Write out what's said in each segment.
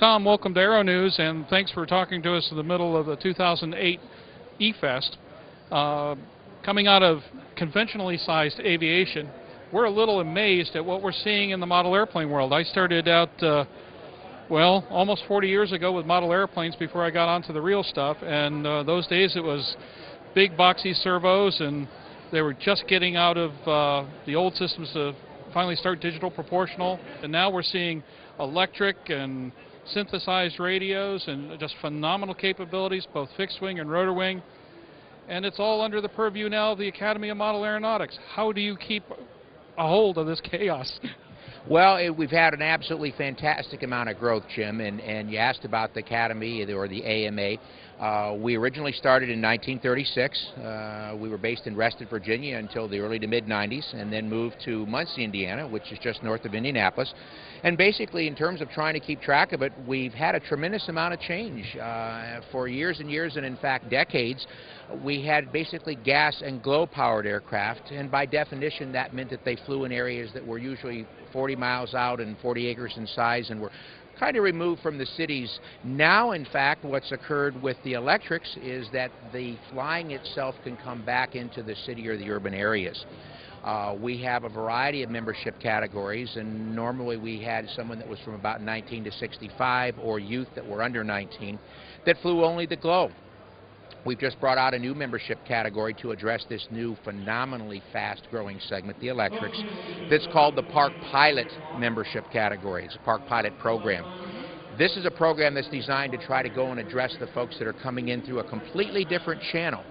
Tom, welcome to Aero-News, and thanks for talking to us in the middle of the 2008 E-Fest. Coming out of conventionally sized aviation, we're a little amazed at what we're seeing in the model airplane world. I started out, well, almost 40 years ago with model airplanes before I got onto the real stuff, and those days it was big boxy servos, and they were just getting out of the old systems to finally start digital proportional, and now we're seeing electric and synthesized radios and just phenomenal capabilities, both fixed wing and rotor wing, and it's all under the purview now of the Academy of Model Aeronautics. How do you keep a hold of this chaos? Well, we've had an absolutely fantastic amount of growth, Jim, and you asked about the Academy or the AMA. We originally started in 1936. We were based in Reston, Virginia until the early to mid-90s, and then moved to Muncie, Indiana, which is just north of Indianapolis. And basically, in terms of trying to keep track of it, we've had a tremendous amount of change. For years and years, and in fact decades, we had basically gas and glow-powered aircraft, and by definition that meant that they flew in areas that were usually 40 miles out and 40 acres in size and were kind of removed from the cities. Now, in fact, what's occurred with the electrics is that the flying itself can come back into the city or the urban areas. We have a variety of membership categories, and normally we had someone that was from about 19 to 65 or youth that were under 19 that flew only the glow. We've just brought out a new membership category to address this new phenomenally fast-growing segment, the electrics, that's called the Park Pilot membership category. It's a Park Pilot program. This is a program that's designed to try to go and address the folks that are coming in through a completely different channel.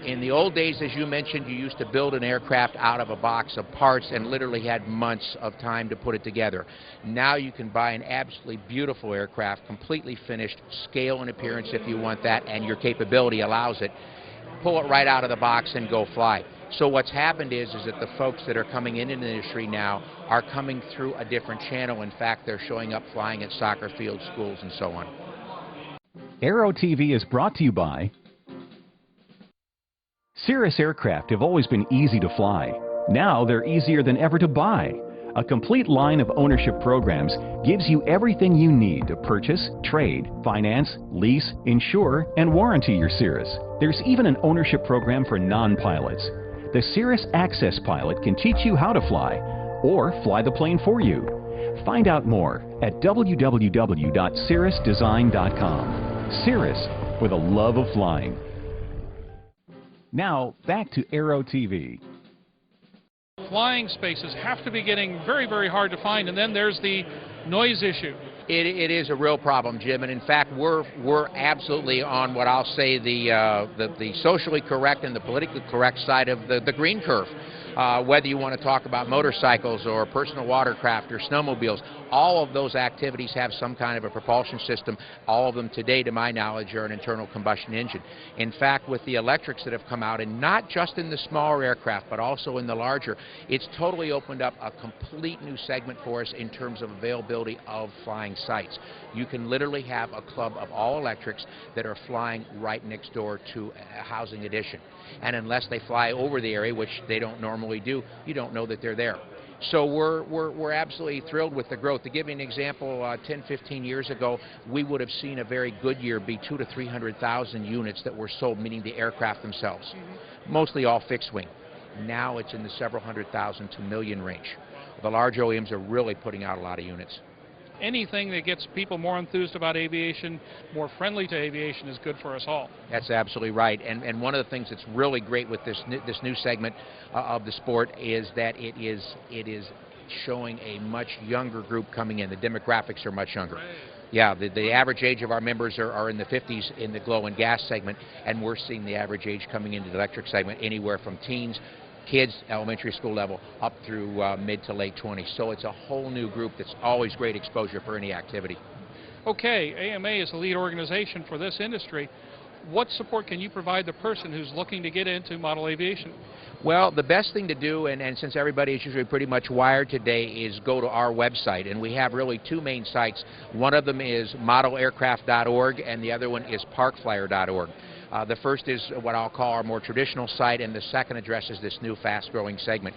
In the old days, as you mentioned, you used to build an aircraft out of a box of parts and literally had months of time to put it together. Now you can buy an absolutely beautiful aircraft, completely finished, scale and appearance if you want that, and your capability allows it. Pull it right out of the box and go fly. So what's happened is that the folks that are coming into the industry now are coming through a different channel. In fact, they're showing up flying at soccer fields, schools, and so on. Aero-TV is brought to you by Cirrus aircraft have always been easy to fly. Now they're easier than ever to buy. A complete line of ownership programs gives you everything you need to purchase, trade, finance, lease, insure, and warranty your Cirrus. There's even an ownership program for non-pilots. The Cirrus Access Pilot can teach you how to fly or fly the plane for you. Find out more at www.cirrusdesign.com. Cirrus, for the love of flying. Now, back to Aero-TV. Flying spaces have to be getting very, very hard to find, and then there's the noise issue. It is a real problem, Jim, and in fact we're absolutely on what I'll say the socially correct and the politically correct side of the green curve. Whether you want to talk about motorcycles or personal watercraft or snowmobiles, all of those activities have some kind of a propulsion system. All of them today, to my knowledge, are an internal combustion engine. In fact, with the electrics that have come out, and not just in the smaller aircraft, but also in the larger, it's totally opened up a complete new segment for us in terms of availability of flying sites. You can literally have a club of all electrics that are flying right next door to a housing addition. And unless they fly over the area, which they don't normally do, you don't know that they're there. So we're absolutely thrilled with the growth. To give you an example, 10, 15 years ago, we would have seen a very good year be 200,000 to 300,000 units that were sold, meaning the aircraft themselves, mostly all fixed wing. Now it's in the several 100,000 to million range. The large OEMs are really putting out a lot of units. Anything that gets people more enthused about aviation, more friendly to aviation, is good for us all. That's absolutely right. And one of the things that's really great with this new segment of the sport is that it is showing a much younger group coming in. The demographics are much younger. Right. Yeah, the average age of our members are in the 50s in the glow and gas segment, and we're seeing the average age coming into the electric segment anywhere from teens, kids, elementary school level, up through mid to late 20s. So it's a whole new group that's always great exposure for any activity. Okay, AMA is the lead organization for this industry. What support can you provide the person who's looking to get into model aviation? Well, the best thing to do, and since everybody is usually pretty much wired today, is go to our website. And we have really two main sites. One of them is modelaircraft.org, and the other one is parkflyer.org. The first is what I'll call our more traditional site, and the second addresses this new fast-growing segment.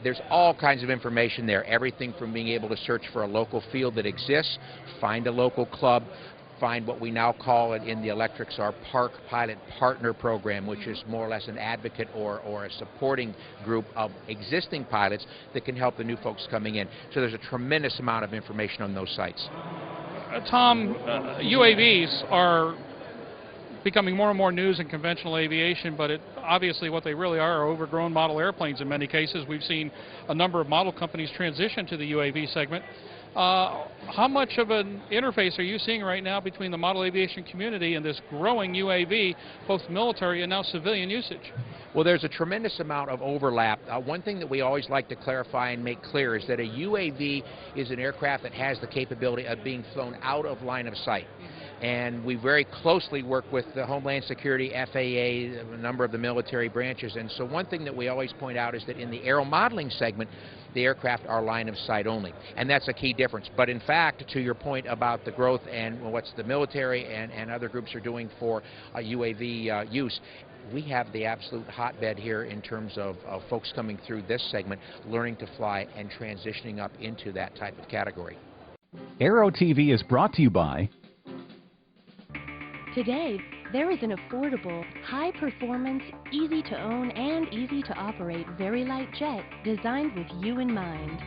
There's all kinds of information there, everything from being able to search for a local field that exists, find a local club, find what we now call it in the electrics our Park Pilot Partner Program, which is more or less an advocate or a supporting group of existing pilots that can help the new folks coming in. So there's a tremendous amount of information on those sites. Tom, UAVs are becoming more and more news in conventional aviation, but obviously what they really are overgrown model airplanes in many cases. We've seen a number of model companies transition to the UAV segment. How much of an interface are you seeing right now between the model aviation community and this growing UAV, both military and now civilian usage? Well, there's a tremendous amount of overlap. One thing that we always like to clarify and make clear is that a UAV is an aircraft that has the capability of being flown out of line of sight. And we very closely work with the Homeland Security, FAA, a number of the military branches. And so one thing that we always point out is that in the aeromodeling segment, the aircraft are line of sight only. And that's a key difference. But in fact, to your point about the growth and what's the military and other groups are doing for UAV use, we have the absolute hotbed here in terms of folks coming through this segment, learning to fly and transitioning up into that type of category. Aero-TV is brought to you by... Today, there is an affordable, high-performance, easy-to-own and easy-to-operate very light jet designed with you in mind.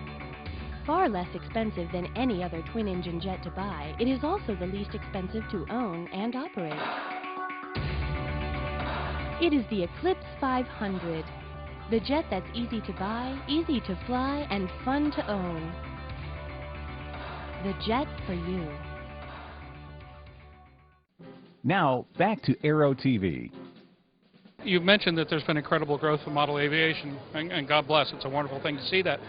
Far less expensive than any other twin-engine jet to buy, it is also the least expensive to own and operate. It is the Eclipse 500, the jet that's easy to buy, easy to fly, and fun to own. The jet for you. Now, back to Aero-TV. You've mentioned that there's been incredible growth in model aviation, and God bless, it's a wonderful thing to see that.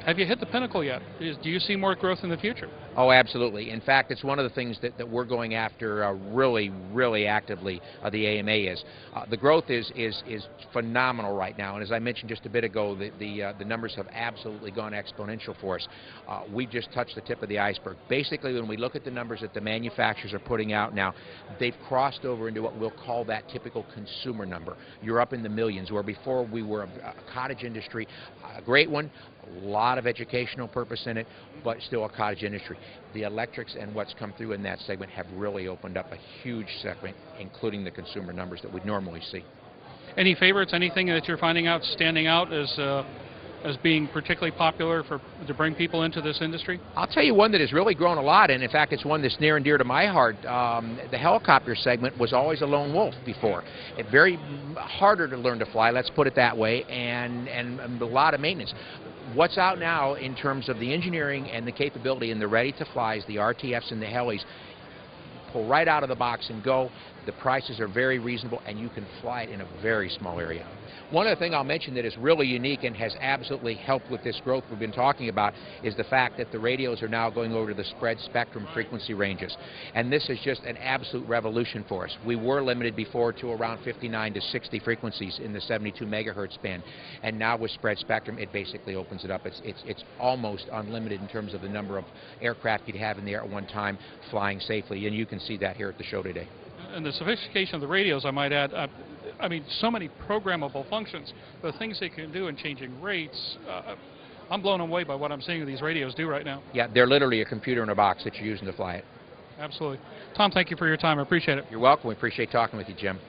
Have you hit the pinnacle yet? Do you see more growth in the future? Oh, absolutely. In fact, it's one of the things that we're going after really, really actively, the AMA is. The growth is phenomenal right now, and as I mentioned just a bit ago, the numbers have absolutely gone exponential for us. We just touched the tip of the iceberg. Basically, when we look at the numbers that the manufacturers are putting out now, they've crossed over into what we'll call that typical consumer number. You're up in the millions, where before we were a cottage industry, a great one, a lot of educational purpose in it, but still a cottage industry. The electrics and what's come through in that segment have really opened up a huge segment, including the consumer numbers that we'd normally see. Any favorites, anything that you're finding out standing out as being particularly popular to bring people into this industry? I'll tell you one that has really grown a lot, and in fact it's one that's near and dear to my heart. The helicopter segment was always a lone wolf before. It's very harder to learn to fly, let's put it that way, and a lot of maintenance. What's out now in terms of the engineering and the capability and the ready-to-flies, the RTFs and the helis, pull right out of the box and go. The prices are very reasonable, and you can fly it in a very small area. One other thing I'll mention that is really unique and has absolutely helped with this growth we've been talking about is the fact that the radios are now going over to the spread spectrum frequency ranges. And this is just an absolute revolution for us. We were limited before to around 59 to 60 frequencies in the 72 megahertz band. And now with spread spectrum, it basically opens it up. It's almost unlimited in terms of the number of aircraft you'd have in the air at one time flying safely. And you can see that here at the show today. And the sophistication of the radios, I might add, I mean, so many programmable functions, the things they can do in changing rates. I'm blown away by what I'm seeing these radios do right now. Yeah, they're literally a computer in a box that you're using to fly it. Absolutely. Tom, thank you for your time. I appreciate it. You're welcome. We appreciate talking with you, Jim.